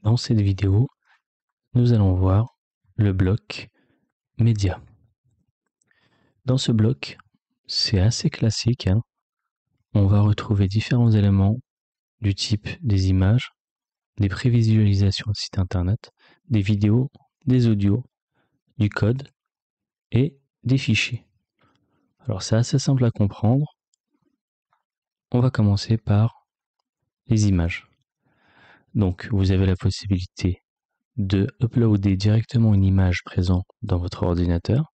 Dans cette vidéo, nous allons voir le bloc média. Dans ce bloc, c'est assez classique, hein. On va retrouver différents éléments du type des images, des prévisualisations de sites internet, des vidéos, des audios, du code et des fichiers. Alors c'est assez simple à comprendre. On va commencer par les images. Donc vous avez la possibilité de uploader directement une image présente dans votre ordinateur,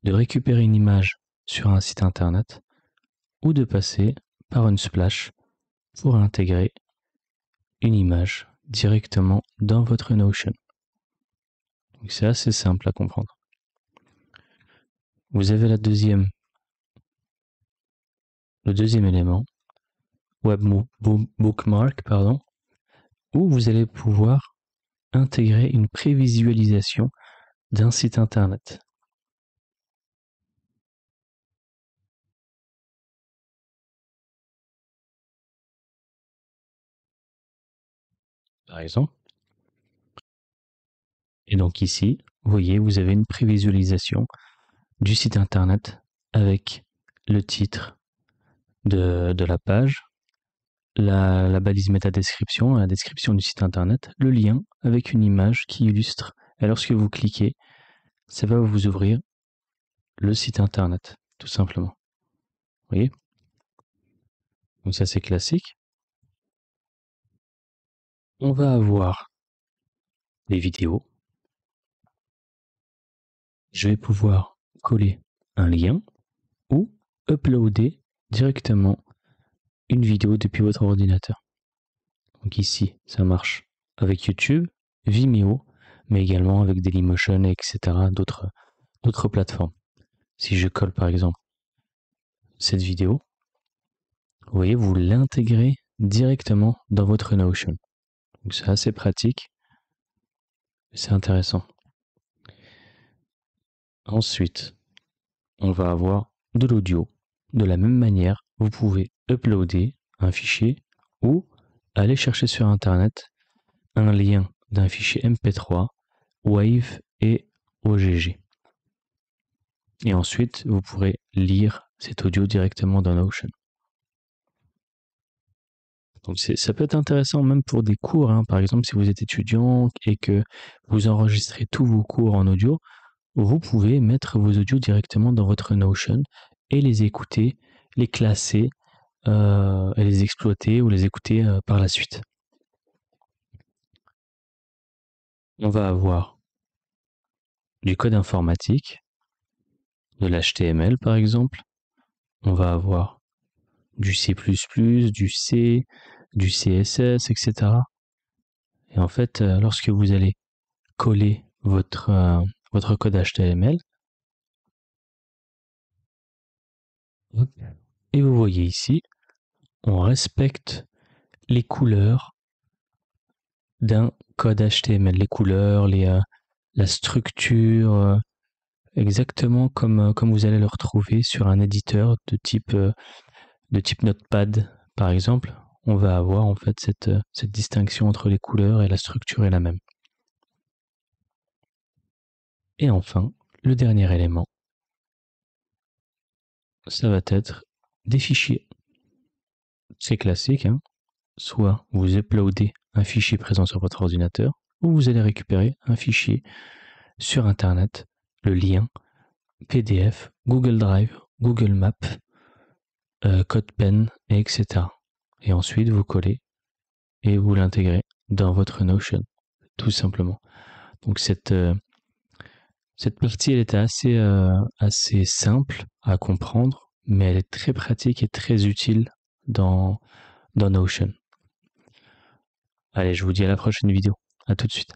de récupérer une image sur un site internet ou de passer par une splash pour intégrer une image directement dans votre Notion. Donc c'est assez simple à comprendre. Vous avez le deuxième élément, Web Bookmark, où vous allez pouvoir intégrer une prévisualisation d'un site internet. Par exemple. Et donc ici, vous voyez, vous avez une prévisualisation du site internet avec le titre de la page, la balise métadescription, la description du site internet, le lien avec une image qui illustre. Et lorsque vous cliquez, ça va vous ouvrir le site internet, tout simplement. Vous voyez? Donc ça c'est classique. On va avoir des vidéos. Je vais pouvoir coller un lien ou uploader directement une vidéo depuis votre ordinateur. Donc ici, ça marche avec YouTube, Vimeo, mais également avec Dailymotion, etc. d'autres plateformes. Si je colle par exemple cette vidéo, vous voyez, vous l'intégrez directement dans votre Notion. Donc c'est assez pratique, c'est intéressant. Ensuite, on va avoir de l'audio. De la même manière, vous pouvez uploader un fichier ou aller chercher sur Internet un lien d'un fichier MP3, Wave et OGG. Et ensuite, vous pourrez lire cet audio directement dans Notion. Donc ça peut être intéressant même pour des cours, hein. Par exemple, si vous êtes étudiant et que vous enregistrez tous vos cours en audio, vous pouvez mettre vos audios directement dans votre Notion et les écouter, les classer, et les exploiter ou les écouter par la suite. On va avoir du code informatique, de l'HTML par exemple. On va avoir du C++, du C, du CSS, etc. Et en fait, lorsque vous allez coller votre code HTML, et vous voyez ici, on respecte les couleurs d'un code HTML, les couleurs, la structure, exactement comme vous allez le retrouver sur un éditeur de type Notepad, par exemple. On va avoir en fait cette distinction entre les couleurs et la structure est la même. Et enfin, le dernier élément, ça va être des fichiers. C'est classique, hein. Soit vous uploadez un fichier présent sur votre ordinateur, ou vous allez récupérer un fichier sur Internet, le lien PDF, Google Drive, Google Maps, CodePen, etc. Et ensuite, vous collez et vous l'intégrez dans votre Notion, tout simplement. Donc cette partie, elle était assez simple à comprendre, mais elle est très pratique et très utile dans Notion. Allez, je vous dis à la prochaine vidéo. À tout de suite.